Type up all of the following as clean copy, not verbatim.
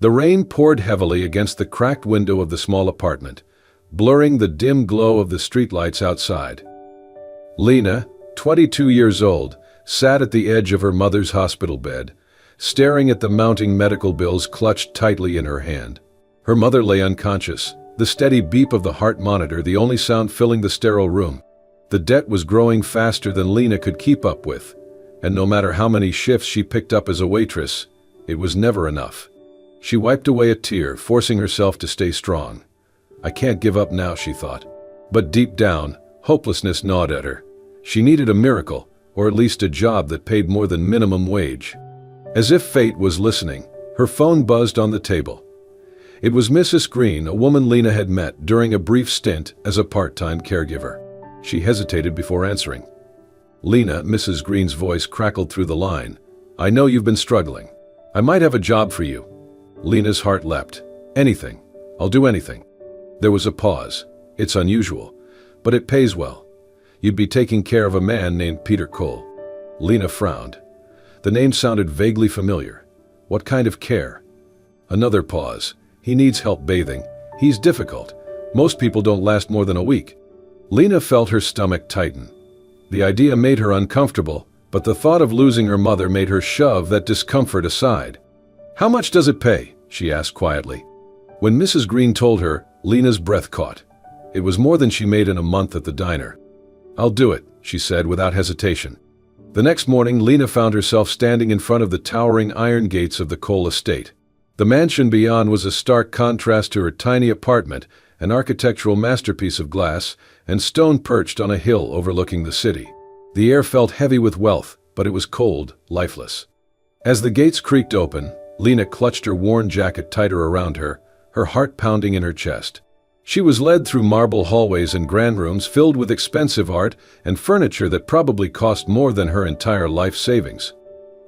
The rain poured heavily against the cracked window of the small apartment, blurring the dim glow of the streetlights outside. Lena, 22 years old, sat at the edge of her mother's hospital bed, staring at the mounting medical bills clutched tightly in her hand. Her mother lay unconscious, the steady beep of the heart monitor the only sound filling the sterile room. The debt was growing faster than Lena could keep up with, and no matter how many shifts she picked up as a waitress, it was never enough. She wiped away a tear, forcing herself to stay strong. I can't give up now, she thought. But deep down, hopelessness gnawed at her. She needed a miracle, or at least a job that paid more than minimum wage. As if fate was listening, her phone buzzed on the table. It was Mrs. Green, a woman Lena had met during a brief stint as a part-time caregiver. She hesitated before answering. Lena, Mrs. Green's voice crackled through the line. I know you've been struggling. I might have a job for you. Lena's heart leapt. Anything. I'll do anything. There was a pause. It's unusual, but it pays well. You'd be taking care of a man named Peter Cole. Lena frowned. The name sounded vaguely familiar. What kind of care? Another pause. He needs help bathing. He's difficult. Most people don't last more than a week. Lena felt her stomach tighten. The idea made her uncomfortable, but the thought of losing her mother made her shove that discomfort aside. How much does it pay? She asked quietly. When Mrs. Green told her, Lena's breath caught. It was more than she made in a month at the diner. I'll do it, she said without hesitation. The next morning, Lena found herself standing in front of the towering iron gates of the Cole estate. The mansion beyond was a stark contrast to her tiny apartment, an architectural masterpiece of glass and stone perched on a hill overlooking the city. The air felt heavy with wealth, but it was cold, lifeless. As the gates creaked open, Lena clutched her worn jacket tighter around her, her heart pounding in her chest. She was led through marble hallways and grand rooms filled with expensive art and furniture that probably cost more than her entire life savings.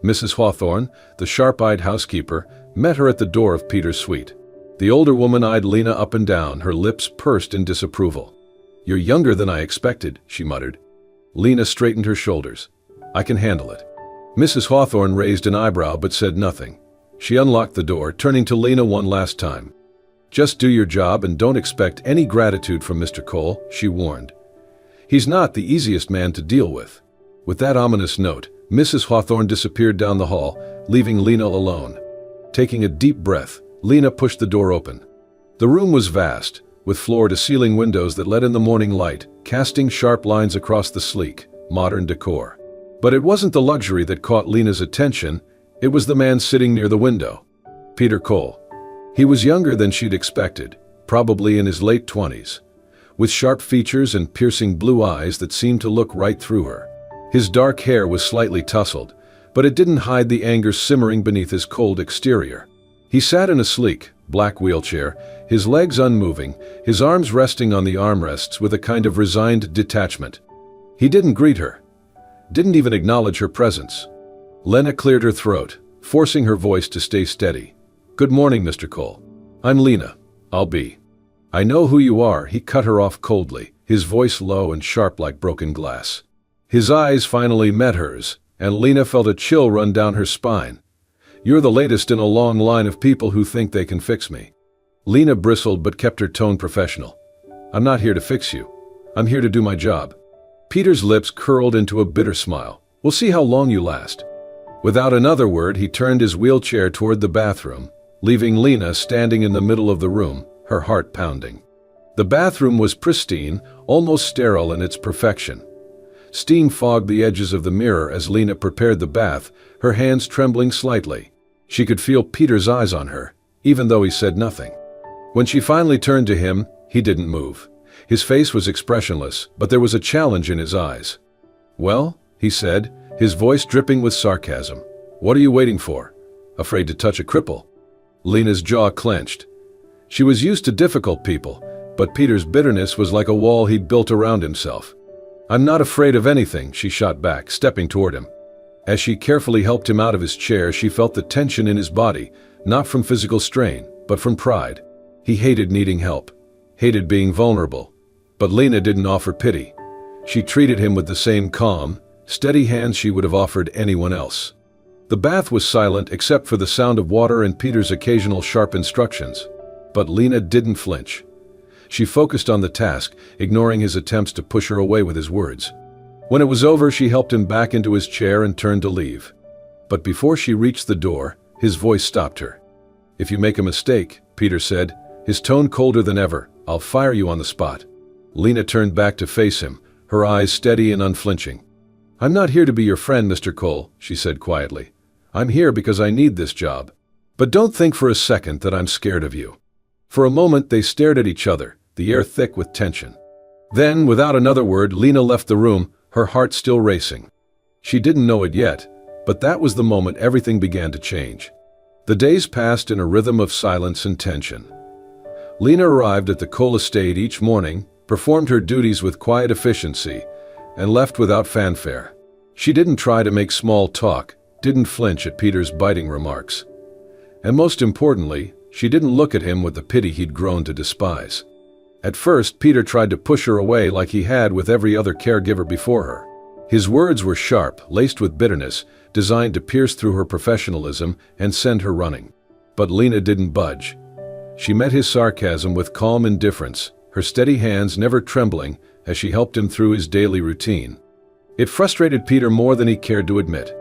Mrs. Hawthorne, the sharp-eyed housekeeper, met her at the door of Peter's suite. The older woman eyed Lena up and down, her lips pursed in disapproval. You're younger than I expected, she muttered. Lena straightened her shoulders. I can handle it. Mrs. Hawthorne raised an eyebrow but said nothing. She unlocked the door, turning to Lena one last time. Just do your job and don't expect any gratitude from Mr. Cole, she warned. He's not the easiest man to deal with. With that ominous note, Mrs. Hawthorne disappeared down the hall, leaving Lena alone. Taking a deep breath, Lena pushed the door open. The room was vast, with floor-to-ceiling windows that let in the morning light, casting sharp lines across the sleek, modern decor. But it wasn't the luxury that caught Lena's attention, it was the man sitting near the window. Peter Cole. He was younger than she'd expected, probably in his late 20s, with sharp features and piercing blue eyes that seemed to look right through her. His dark hair was slightly tousled, but it didn't hide the anger simmering beneath his cold exterior. He sat in a sleek, black wheelchair, his legs unmoving, his arms resting on the armrests with a kind of resigned detachment. He didn't greet her, didn't even acknowledge her presence. Lena cleared her throat, forcing her voice to stay steady. Good morning, Mr. Cole. I'm Lena. I'll be. I know who you are, he cut her off coldly, his voice low and sharp like broken glass. His eyes finally met hers, and Lena felt a chill run down her spine. You're the latest in a long line of people who think they can fix me. Lena bristled but kept her tone professional. I'm not here to fix you. I'm here to do my job. Peter's lips curled into a bitter smile. We'll see how long you last. Without another word, he turned his wheelchair toward the bathroom, leaving Lena standing in the middle of the room, her heart pounding. The bathroom was pristine, almost sterile in its perfection. Steam fogged the edges of the mirror as Lena prepared the bath, her hands trembling slightly. She could feel Peter's eyes on her, even though he said nothing. When she finally turned to him, he didn't move. His face was expressionless, but there was a challenge in his eyes. Well, he said, his voice dripping with sarcasm. What are you waiting for? Afraid to touch a cripple? Lena's jaw clenched. She was used to difficult people, but Peter's bitterness was like a wall he'd built around himself. I'm not afraid of anything, she shot back, stepping toward him. As she carefully helped him out of his chair, she felt the tension in his body, not from physical strain, but from pride. He hated needing help, hated being vulnerable. But Lena didn't offer pity. She treated him with the same calm, steady hand she would have offered anyone else. The bath was silent except for the sound of water and Peter's occasional sharp instructions. But Lena didn't flinch. She focused on the task, ignoring his attempts to push her away with his words. When it was over, she helped him back into his chair and turned to leave. But before she reached the door, his voice stopped her. "If you make a mistake," Peter said, his tone colder than ever, "I'll fire you on the spot." Lena turned back to face him, her eyes steady and unflinching. "I'm not here to be your friend, Mr. Cole," she said quietly. "I'm here because I need this job. But don't think for a second that I'm scared of you." For a moment they stared at each other, the air thick with tension. Then, without another word, Lena left the room, her heart still racing. She didn't know it yet, but that was the moment everything began to change. The days passed in a rhythm of silence and tension. Lena arrived at the Cole estate each morning, performed her duties with quiet efficiency, and left without fanfare. She didn't try to make small talk, didn't flinch at Peter's biting remarks. And most importantly, she didn't look at him with the pity he'd grown to despise. At first, Peter tried to push her away like he had with every other caregiver before her. His words were sharp, laced with bitterness, designed to pierce through her professionalism and send her running. But Lena didn't budge. She met his sarcasm with calm indifference, her steady hands never trembling as she helped him through his daily routine. It frustrated Peter more than he cared to admit.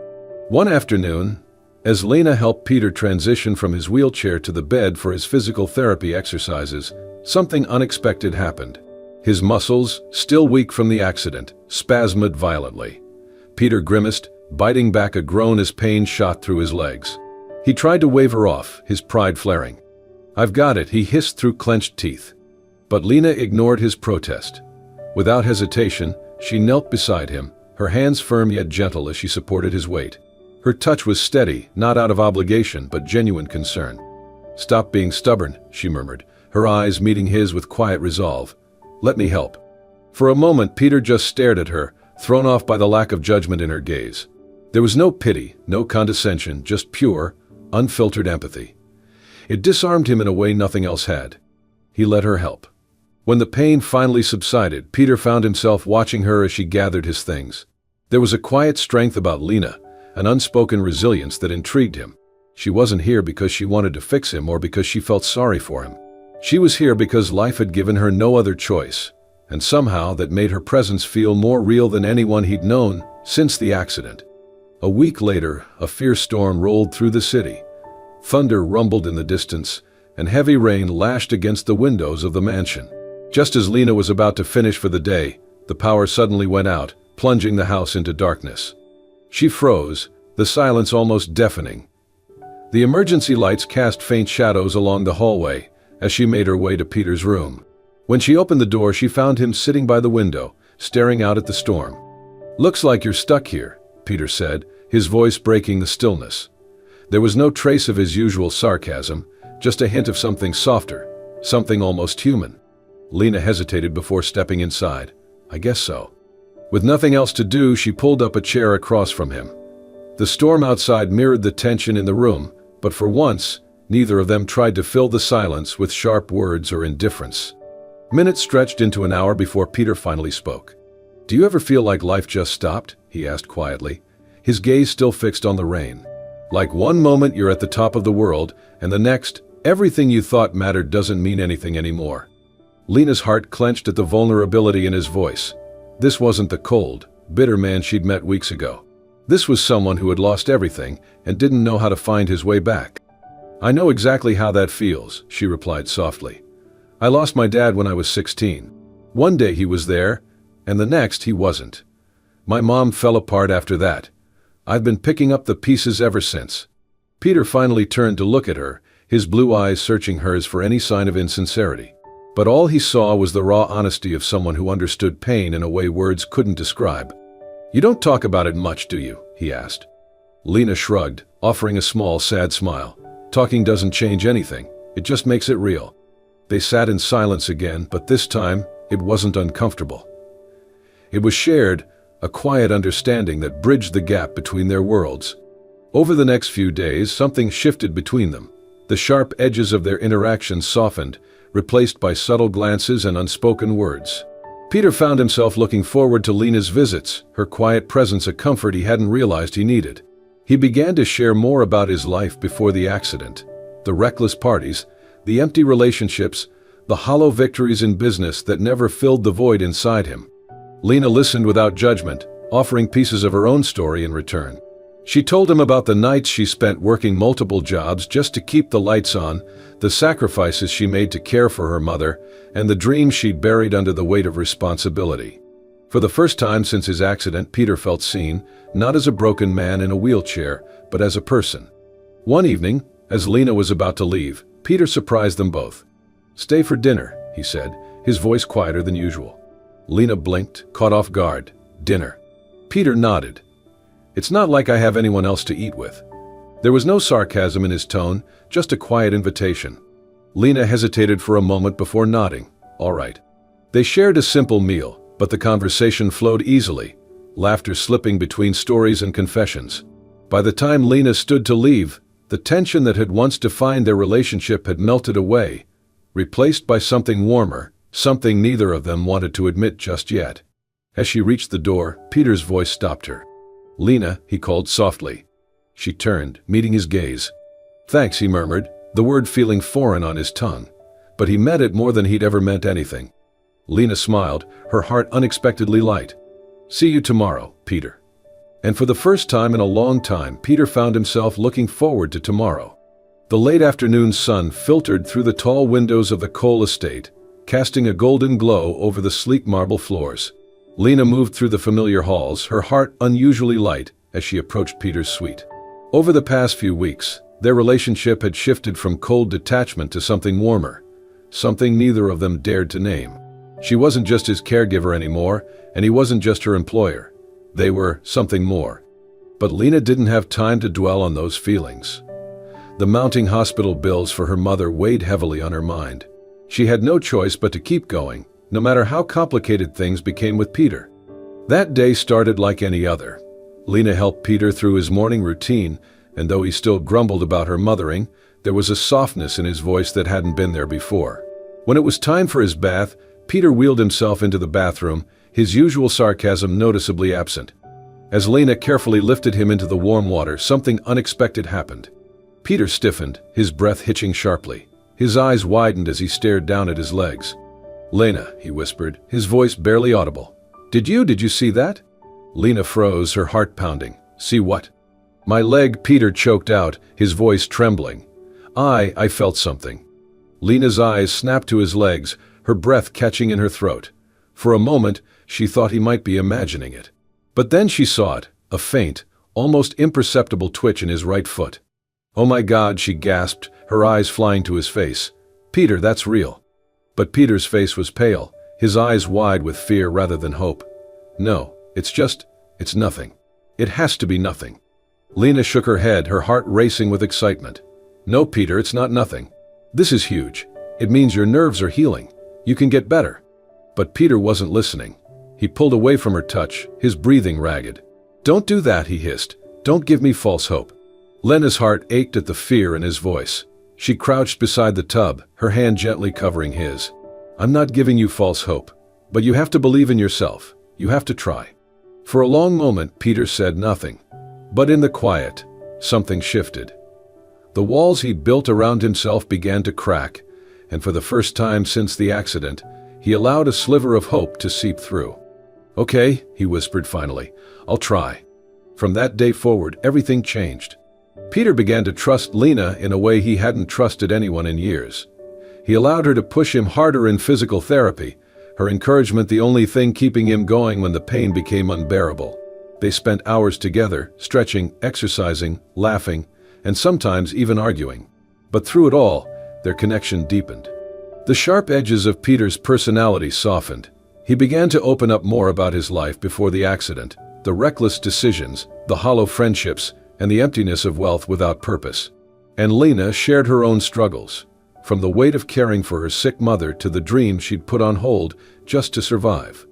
One afternoon, as Lena helped Peter transition from his wheelchair to the bed for his physical therapy exercises, something unexpected happened. His muscles, still weak from the accident, spasmed violently. Peter grimaced, biting back a groan as pain shot through his legs. He tried to wave her off, his pride flaring. "I've got it," he hissed through clenched teeth. But Lena ignored his protest. Without hesitation, she knelt beside him, her hands firm yet gentle as she supported his weight. Her touch was steady, not out of obligation, but genuine concern. "Stop being stubborn," she murmured, her eyes meeting his with quiet resolve. "Let me help." For a moment, Peter just stared at her, thrown off by the lack of judgment in her gaze. There was no pity, no condescension, just pure, unfiltered empathy. It disarmed him in a way nothing else had. He let her help. When the pain finally subsided, Peter found himself watching her as she gathered his things. There was a quiet strength about Lena, an unspoken resilience that intrigued him. She wasn't here because she wanted to fix him or because she felt sorry for him. She was here because life had given her no other choice, and somehow that made her presence feel more real than anyone he'd known since the accident. A week later, a fierce storm rolled through the city. Thunder rumbled in the distance, and heavy rain lashed against the windows of the mansion. Just as Lena was about to finish for the day, the power suddenly went out, plunging the house into darkness. She froze, the silence almost deafening. The emergency lights cast faint shadows along the hallway as she made her way to Peter's room. When she opened the door, she found him sitting by the window, staring out at the storm. "Looks like you're stuck here," Peter said, his voice breaking the stillness. There was no trace of his usual sarcasm, just a hint of something softer, something almost human. Lena hesitated before stepping inside. "I guess so." With nothing else to do, she pulled up a chair across from him. The storm outside mirrored the tension in the room, but for once, neither of them tried to fill the silence with sharp words or indifference. Minutes stretched into an hour before Peter finally spoke. "Do you ever feel like life just stopped?" he asked quietly, his gaze still fixed on the rain. "Like one moment you're at the top of the world, and the next, everything you thought mattered doesn't mean anything anymore." Lena's heart clenched at the vulnerability in his voice. This wasn't the cold, bitter man she'd met weeks ago. This was someone who had lost everything and didn't know how to find his way back. "I know exactly how that feels," she replied softly. "I lost my dad when I was 16. One day he was there, and the next he wasn't. My mom fell apart after that. I've been picking up the pieces ever since." Peter finally turned to look at her, his blue eyes searching hers for any sign of insincerity. But all he saw was the raw honesty of someone who understood pain in a way words couldn't describe. "You don't talk about it much, do you?" he asked. Lena shrugged, offering a small, sad smile. "Talking doesn't change anything, it just makes it real." They sat in silence again, but this time, it wasn't uncomfortable. It was shared, a quiet understanding that bridged the gap between their worlds. Over the next few days, something shifted between them. The sharp edges of their interactions softened, replaced by subtle glances and unspoken words. Peter found himself looking forward to Lena's visits, her quiet presence a comfort he hadn't realized he needed. He began to share more about his life before the accident, the reckless parties, the empty relationships, the hollow victories in business that never filled the void inside him. Lena listened without judgment, offering pieces of her own story in return. She told him about the nights she spent working multiple jobs just to keep the lights on, the sacrifices she made to care for her mother, and the dreams she'd buried under the weight of responsibility. For the first time since his accident, Peter felt seen, not as a broken man in a wheelchair, but as a person. One evening, as Lena was about to leave, Peter surprised them both. "Stay for dinner," he said, his voice quieter than usual. Lena blinked, caught off guard. "Dinner?" Peter nodded. "It's not like I have anyone else to eat with." There was no sarcasm in his tone, just a quiet invitation. Lena hesitated for a moment before nodding. "All right." They shared a simple meal, but the conversation flowed easily, laughter slipping between stories and confessions. By the time Lena stood to leave, the tension that had once defined their relationship had melted away, replaced by something warmer, something neither of them wanted to admit just yet. As she reached the door, Peter's voice stopped her. "Lena," he called softly. She turned, meeting his gaze. "Thanks," he murmured, the word feeling foreign on his tongue. But he meant it more than he'd ever meant anything. Lena smiled, her heart unexpectedly light. "See you tomorrow, Peter." And for the first time in a long time, Peter found himself looking forward to tomorrow. The late afternoon sun filtered through the tall windows of the Cole estate, casting a golden glow over the sleek marble floors. Lena moved through the familiar halls, her heart unusually light as she approached Peter's suite. Over the past few weeks, their relationship had shifted from cold detachment to something warmer, something neither of them dared to name. She wasn't just his caregiver anymore, and he wasn't just her employer. They were something more. But Lena didn't have time to dwell on those feelings. The mounting hospital bills for her mother weighed heavily on her mind. She had no choice but to keep going, no matter how complicated things became with Peter. That day started like any other. Lena helped Peter through his morning routine, and though he still grumbled about her mothering, there was a softness in his voice that hadn't been there before. When it was time for his bath, Peter wheeled himself into the bathroom, his usual sarcasm noticeably absent. As Lena carefully lifted him into the warm water, something unexpected happened. Peter stiffened, his breath hitching sharply. His eyes widened as he stared down at his legs. "Lena," he whispered, his voice barely audible. Did you see that?" Lena froze, her heart pounding. "See what?" "My leg," Peter choked out, his voice trembling. I felt something." Lena's eyes snapped to his legs, her breath catching in her throat. For a moment, she thought he might be imagining it. But then she saw it, a faint, almost imperceptible twitch in his right foot. "Oh my God," she gasped, her eyes flying to his face. "Peter, that's real." But Peter's face was pale, his eyes wide with fear rather than hope. "No, it's nothing. It has to be nothing." Lena shook her head, her heart racing with excitement. "No, Peter, it's not nothing. This is huge. It means your nerves are healing. You can get better." But Peter wasn't listening. He pulled away from her touch, his breathing ragged. "Don't do that," he hissed. "Don't give me false hope." Lena's heart ached at the fear in his voice. She crouched beside the tub, her hand gently covering his. "I'm not giving you false hope. But you have to believe in yourself. You have to try." For a long moment, Peter said nothing. But in the quiet, something shifted. The walls he'd built around himself began to crack, and for the first time since the accident, he allowed a sliver of hope to seep through. "Okay," he whispered finally, "I'll try." From that day forward, everything changed. Peter began to trust Lena in a way he hadn't trusted anyone in years. He allowed her to push him harder in physical therapy, her encouragement the only thing keeping him going when the pain became unbearable. They spent hours together, stretching, exercising, laughing, and sometimes even arguing. But through it all, their connection deepened. The sharp edges of Peter's personality softened. He began to open up more about his life before the accident, the reckless decisions, the hollow friendships, and the emptiness of wealth without purpose. And Lena shared her own struggles, from the weight of caring for her sick mother to the dreams she'd put on hold just to survive.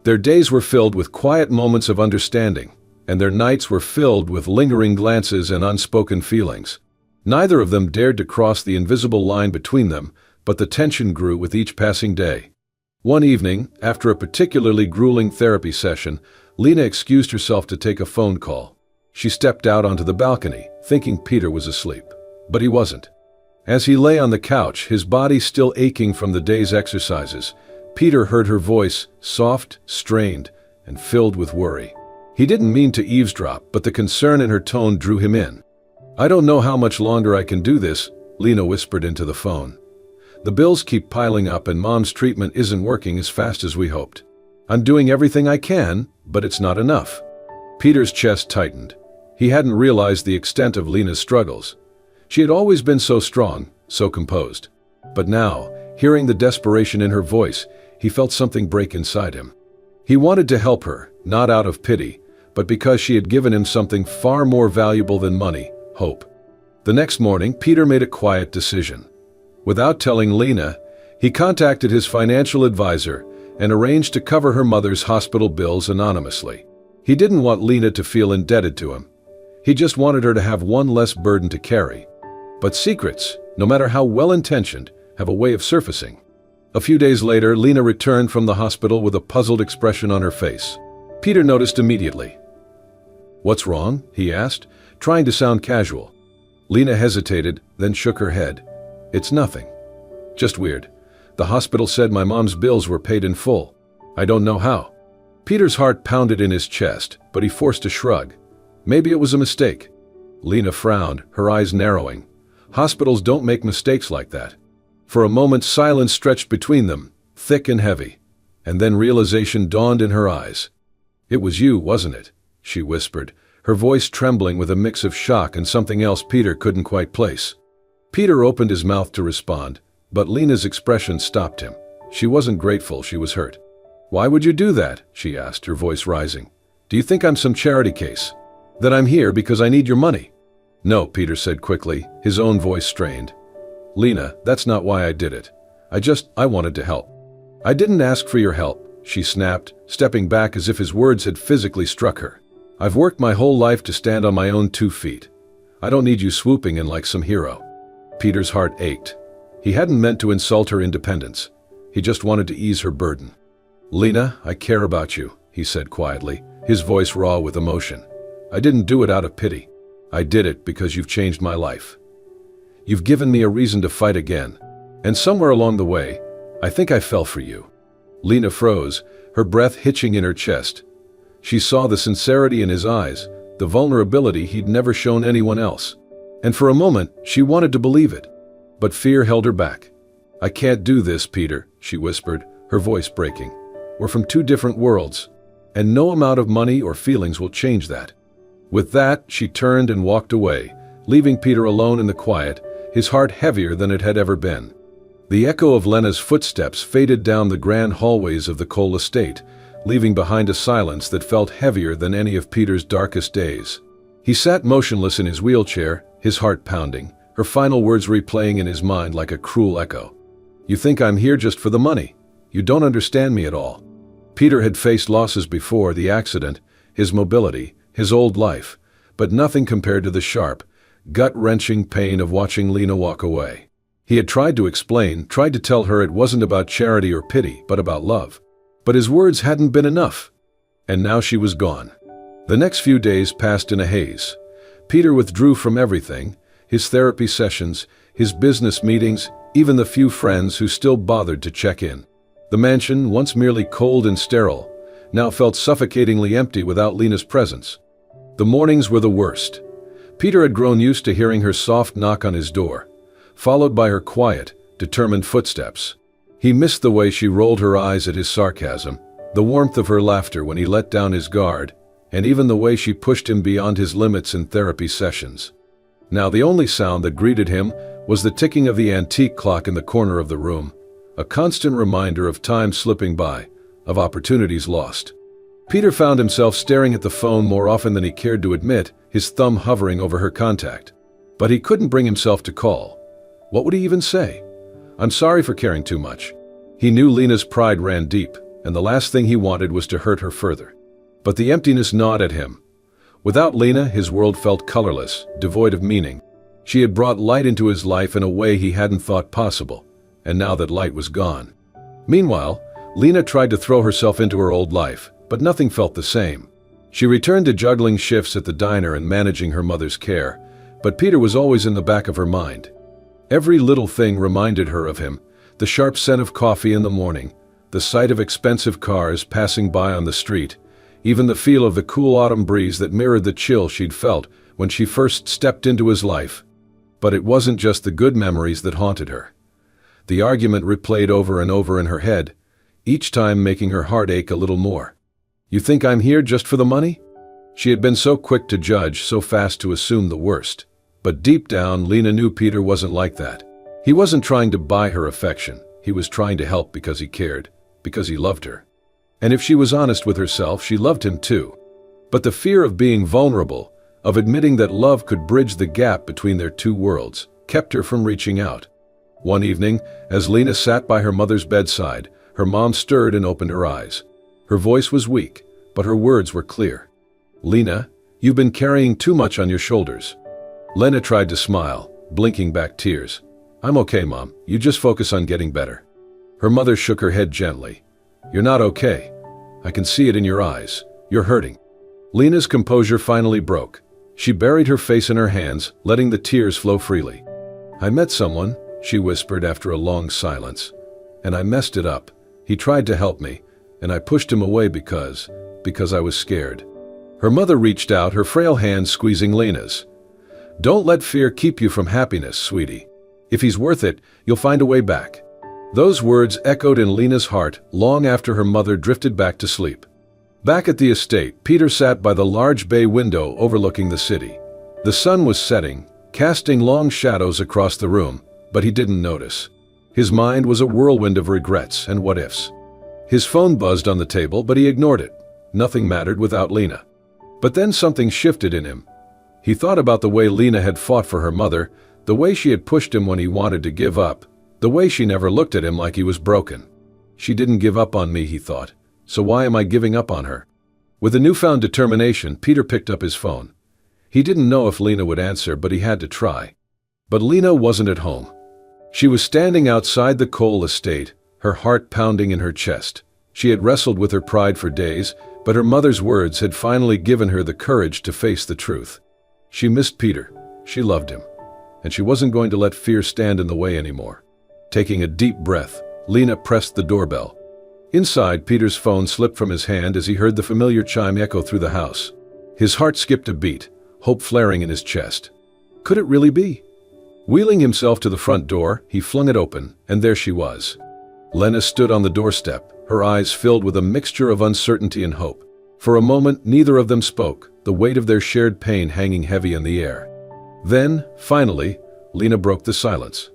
Their days were filled with quiet moments of understanding, and their nights were filled with lingering glances and unspoken feelings. Neither of them dared to cross the invisible line between them, but the tension grew with each passing day. One evening, after a particularly grueling therapy session, Lena excused herself to take a phone call. She stepped out onto the balcony, thinking Peter was asleep. But he wasn't. As he lay on the couch, his body still aching from the day's exercises, Peter heard her voice, soft, strained, and filled with worry. He didn't mean to eavesdrop, but the concern in her tone drew him in. "I don't know how much longer I can do this," Lena whispered into the phone. "The bills keep piling up and Mom's treatment isn't working as fast as we hoped. I'm doing everything I can, but it's not enough." Peter's chest tightened. He hadn't realized the extent of Lena's struggles. She had always been so strong, so composed. But now, hearing the desperation in her voice, he felt something break inside him. He wanted to help her, not out of pity, but because she had given him something far more valuable than money, hope. The next morning, Peter made a quiet decision. Without telling Lena, he contacted his financial advisor and arranged to cover her mother's hospital bills anonymously. He didn't want Lena to feel indebted to him. He just wanted her to have one less burden to carry. But secrets, no matter how well-intentioned, have a way of surfacing. A few days later, Lena returned from the hospital with a puzzled expression on her face. Peter noticed immediately. "What's wrong?" he asked, trying to sound casual. Lena hesitated, then shook her head. "It's nothing. Just weird. The hospital said my mom's bills were paid in full. I don't know how." Peter's heart pounded in his chest, but he forced a shrug. Maybe it was a mistake. Lena frowned, her eyes narrowing. Hospitals don't make mistakes like that. For a moment, silence stretched between them, thick and heavy. And then realization dawned in her eyes. "It was you, wasn't it?" she whispered, her voice trembling with a mix of shock and something else Peter couldn't quite place. Peter opened his mouth to respond, but Lena's expression stopped him. She wasn't grateful, she was hurt. "Why would you do that?" she asked, her voice rising. "Do you think I'm some charity case? That I'm here because I need your money?" "No," Peter said quickly, his own voice strained. "Lena, that's not why I did it. I wanted to help." "I didn't ask for your help," she snapped, stepping back as if his words had physically struck her. "I've worked my whole life to stand on my own 2 feet. I don't need you swooping in like some hero." Peter's heart ached. He hadn't meant to insult her independence. He just wanted to ease her burden. "Lena, I care about you," he said quietly, his voice raw with emotion. "I didn't do it out of pity. I did it because you've changed my life. You've given me a reason to fight again. And somewhere along the way, I think I fell for you." Lena froze, her breath hitching in her chest. She saw the sincerity in his eyes, the vulnerability he'd never shown anyone else. And for a moment, she wanted to believe it. But fear held her back. "I can't do this, Peter," she whispered, her voice breaking. "We're from 2 different worlds, and no amount of money or feelings will change that." With that, she turned and walked away, leaving Peter alone in the quiet, his heart heavier than it had ever been. The echo of Lena's footsteps faded down the grand hallways of the Cole estate, leaving behind a silence that felt heavier than any of Peter's darkest days. He sat motionless in his wheelchair, his heart pounding, her final words replaying in his mind like a cruel echo. "You think I'm here just for the money. You don't understand me at all." Peter had faced losses before: the accident, his mobility, his old life, but nothing compared to the sharp, gut-wrenching pain of watching Lena walk away. He had tried to explain, tried to tell her it wasn't about charity or pity, but about love. But his words hadn't been enough. And now she was gone. The next few days passed in a haze. Peter withdrew from everything: his therapy sessions, his business meetings, even the few friends who still bothered to check in. The mansion, once merely cold and sterile, now felt suffocatingly empty without Lena's presence. The mornings were the worst. Peter had grown used to hearing her soft knock on his door, followed by her quiet, determined footsteps. He missed the way she rolled her eyes at his sarcasm, the warmth of her laughter when he let down his guard, and even the way she pushed him beyond his limits in therapy sessions. Now the only sound that greeted him was the ticking of the antique clock in the corner of the room, a constant reminder of time slipping by, of opportunities lost. Peter found himself staring at the phone more often than he cared to admit, his thumb hovering over her contact. But he couldn't bring himself to call. What would he even say? "I'm sorry for caring too much." He knew Lena's pride ran deep, and the last thing he wanted was to hurt her further. But the emptiness gnawed at him. Without Lena, his world felt colorless, devoid of meaning. She had brought light into his life in a way he hadn't thought possible, and now that light was gone. Meanwhile, Lena tried to throw herself into her old life, but nothing felt the same. She returned to juggling shifts at the diner and managing her mother's care, but Peter was always in the back of her mind. Every little thing reminded her of him: the sharp scent of coffee in the morning, the sight of expensive cars passing by on the street, even the feel of the cool autumn breeze that mirrored the chill she'd felt when she first stepped into his life. But it wasn't just the good memories that haunted her. The argument replayed over and over in her head, each time making her heart ache a little more. "You think I'm here just for the money?" She had been so quick to judge, so fast to assume the worst. But deep down, Lena knew Peter wasn't like that. He wasn't trying to buy her affection. He was trying to help because he cared, because he loved her. And if she was honest with herself, she loved him too. But the fear of being vulnerable, of admitting that love could bridge the gap between their two worlds, kept her from reaching out. One evening, as Lena sat by her mother's bedside, her mom stirred and opened her eyes. Her voice was weak, but her words were clear. "Lena, you've been carrying too much on your shoulders." Lena tried to smile, blinking back tears. "I'm okay, Mom. You just focus on getting better." Her mother shook her head gently. "You're not okay. I can see it in your eyes. You're hurting." Lena's composure finally broke. She buried her face in her hands, letting the tears flow freely. "I met someone," she whispered after a long silence, "and I messed it up. He tried to help me, and I pushed him away because I was scared." Her mother reached out, her frail hand squeezing Lena's. "Don't let fear keep you from happiness, sweetie. If he's worth it, you'll find a way back." Those words echoed in Lena's heart long after her mother drifted back to sleep. Back at the estate, Peter sat by the large bay window overlooking the city. The sun was setting, casting long shadows across the room, but he didn't notice. His mind was a whirlwind of regrets and what-ifs. His phone buzzed on the table, but he ignored it. Nothing mattered without Lena. But then something shifted in him. He thought about the way Lena had fought for her mother, the way she had pushed him when he wanted to give up, the way she never looked at him like he was broken. "She didn't give up on me," he thought, "so why am I giving up on her?" With a newfound determination, Peter picked up his phone. He didn't know if Lena would answer, but he had to try. But Lena wasn't at home. She was standing outside the Cole estate, her heart pounding in her chest. She had wrestled with her pride for days, but her mother's words had finally given her the courage to face the truth. She missed Peter. She loved him. And she wasn't going to let fear stand in the way anymore. Taking a deep breath, Lena pressed the doorbell. Inside, Peter's phone slipped from his hand as he heard the familiar chime echo through the house. His heart skipped a beat, hope flaring in his chest. Could it really be? Wheeling himself to the front door, he flung it open, and there she was. Lena stood on the doorstep, her eyes filled with a mixture of uncertainty and hope. For a moment, neither of them spoke, the weight of their shared pain hanging heavy in the air. Then, finally, Lena broke the silence.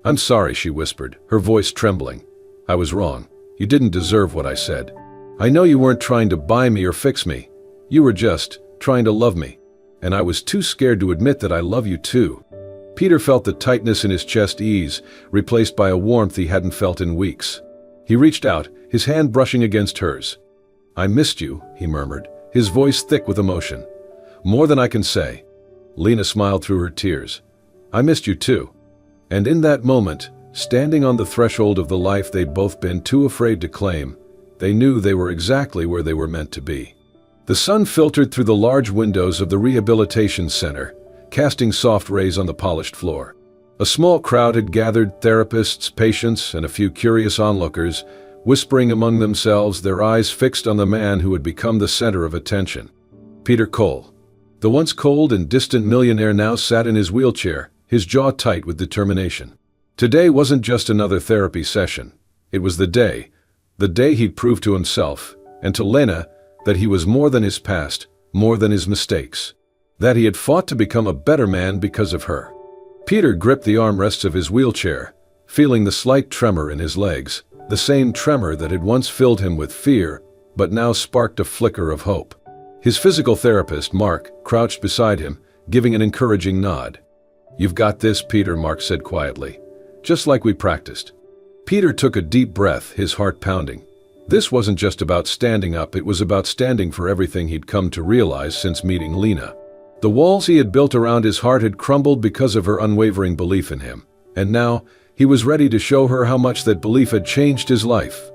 "I'm sorry," she whispered, her voice trembling. "I was wrong. You didn't deserve what I said. I know you weren't trying to buy me or fix me. You were just trying to love me. And I was too scared to admit that I love you too." Peter felt the tightness in his chest ease, replaced by a warmth he hadn't felt in weeks. He reached out, his hand brushing against hers. "I missed you," he murmured, his voice thick with emotion. "More than I can say." Lena smiled through her tears. "I missed you too." And in that moment, standing on the threshold of the life they'd both been too afraid to claim, they knew they were exactly where they were meant to be. The sun filtered through the large windows of the rehabilitation center, casting soft rays on the polished floor. A small crowd had gathered, therapists, patients, and a few curious onlookers, whispering among themselves, their eyes fixed on the man who had become the center of attention. Peter Cole. The once cold and distant millionaire now sat in his wheelchair, his jaw tight with determination. Today wasn't just another therapy session. It was the day he'd proved to himself, and to Lena, that he was more than his past, more than his mistakes. That he had fought to become a better man because of her. Peter gripped the armrests of his wheelchair, feeling the slight tremor in his legs, the same tremor that had once filled him with fear, but now sparked a flicker of hope. His physical therapist, Mark, crouched beside him, giving an encouraging nod. "You've got this, Peter," Mark said quietly. "Just like we practiced." Peter took a deep breath, his heart pounding. This wasn't just about standing up, it was about standing for everything he'd come to realize since meeting Lena. The walls he had built around his heart had crumbled because of her unwavering belief in him, and now he was ready to show her how much that belief had changed his life.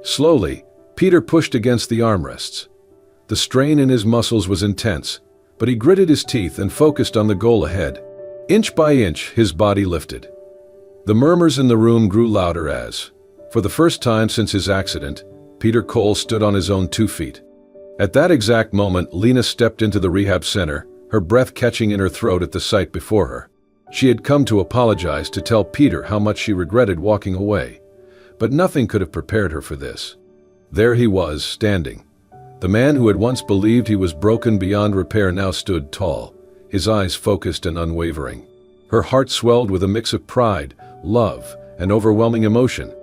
Slowly, Peter pushed against the armrests. The strain in his muscles was intense, but he gritted his teeth and focused on the goal ahead. Inch by inch, his body lifted. The murmurs in the room grew louder as, for the first time since his accident, Peter Cole stood on his own 2 feet. At that exact moment, Lena stepped into the rehab center, her breath catching in her throat at the sight before her. She had come to apologize, to tell Peter how much she regretted walking away. But nothing could have prepared her for this. There he was, standing. The man who had once believed he was broken beyond repair now stood tall, his eyes focused and unwavering. Her heart swelled with a mix of pride, love, and overwhelming emotion.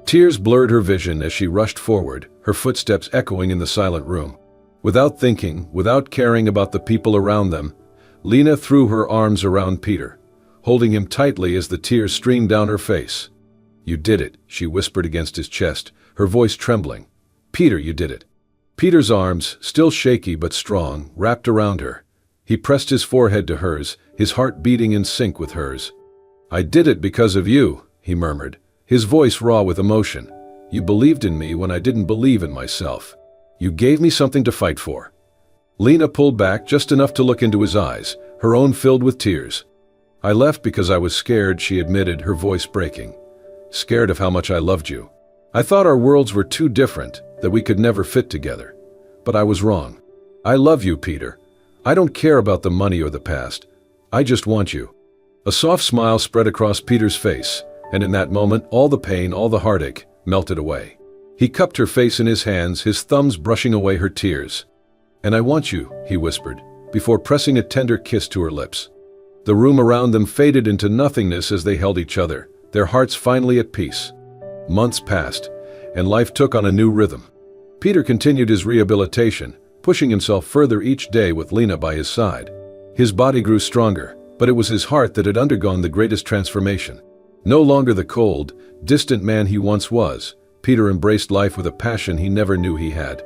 Tears blurred her vision as she rushed forward, her footsteps echoing in the silent room. Without thinking, without caring about the people around them, Lena threw her arms around Peter, holding him tightly as the tears streamed down her face. "You did it," she whispered against his chest, her voice trembling. "Peter, you did it." Peter's arms, still shaky but strong, wrapped around her. He pressed his forehead to hers, his heart beating in sync with hers. "I did it because of you," he murmured, his voice raw with emotion. "You believed in me when I didn't believe in myself. You gave me something to fight for." Lena pulled back just enough to look into his eyes, her own filled with tears. "I left because I was scared," she admitted, her voice breaking. "Scared of how much I loved you. I thought our worlds were too different, that we could never fit together. But I was wrong. I love you, Peter. I don't care about the money or the past. I just want you." A soft smile spread across Peter's face, and in that moment, all the pain, all the heartache, melted away. He cupped her face in his hands, his thumbs brushing away her tears. "And I want you," he whispered, before pressing a tender kiss to her lips. The room around them faded into nothingness as they held each other, their hearts finally at peace. Months passed, and life took on a new rhythm. Peter continued his rehabilitation, pushing himself further each day with Lena by his side. His body grew stronger, but it was his heart that had undergone the greatest transformation. No longer the cold, distant man he once was, Peter embraced life with a passion he never knew he had.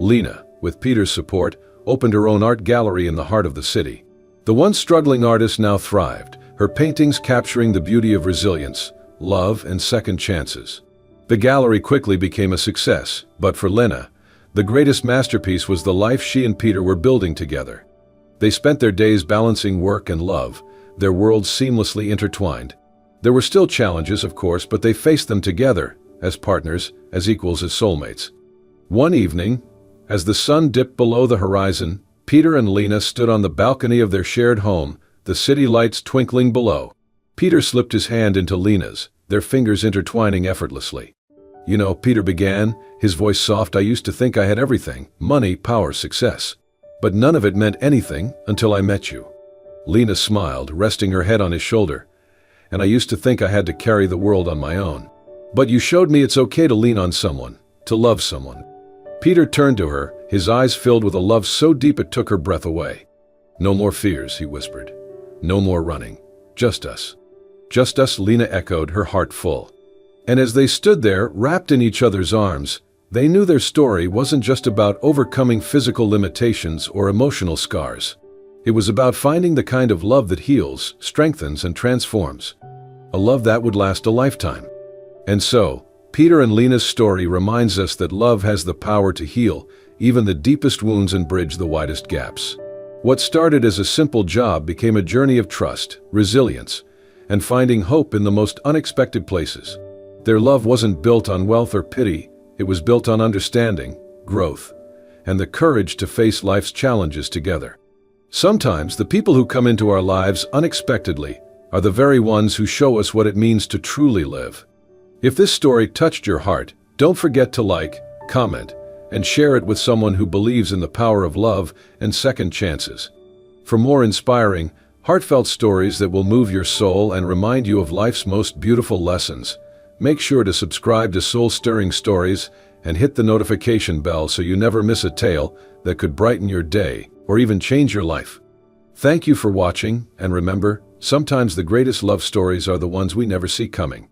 Lena, with Peter's support, opened her own art gallery in the heart of the city. The once struggling artist now thrived, her paintings capturing the beauty of resilience, love, and second chances. The gallery quickly became a success, but for Lena, the greatest masterpiece was the life she and Peter were building together. They spent their days balancing work and love, their worlds seamlessly intertwined. There were still challenges, of course, but they faced them together, as partners, as equals, as soulmates. One evening, as the sun dipped below the horizon, Peter and Lena stood on the balcony of their shared home, the city lights twinkling below. Peter slipped his hand into Lena's, their fingers intertwining effortlessly. "You know," Peter began, his voice soft, "I used to think I had everything, money, power, success. But none of it meant anything until I met you." Lena smiled, resting her head on his shoulder. "And I used to think I had to carry the world on my own. But you showed me it's okay to lean on someone, to love someone." Peter turned to her, his eyes filled with a love so deep it took her breath away. "No more fears," he whispered. "No more running. Just us." "Just us," Lena echoed, her heart full. And as they stood there, wrapped in each other's arms, they knew their story wasn't just about overcoming physical limitations or emotional scars. It was about finding the kind of love that heals, strengthens, and transforms. A love that would last a lifetime. And so, Peter and Lena's story reminds us that love has the power to heal even the deepest wounds and bridge the widest gaps. What started as a simple job became a journey of trust, resilience, and finding hope in the most unexpected places. Their love wasn't built on wealth or pity, it was built on understanding, growth, and the courage to face life's challenges together. Sometimes the people who come into our lives unexpectedly are the very ones who show us what it means to truly live. If this story touched your heart, don't forget to like, comment, and share it with someone who believes in the power of love and second chances. For more inspiring, heartfelt stories that will move your soul and remind you of life's most beautiful lessons, make sure to subscribe to Soul-Stirring Stories and hit the notification bell so you never miss a tale that could brighten your day or even change your life. Thank you for watching, and remember, sometimes the greatest love stories are the ones we never see coming.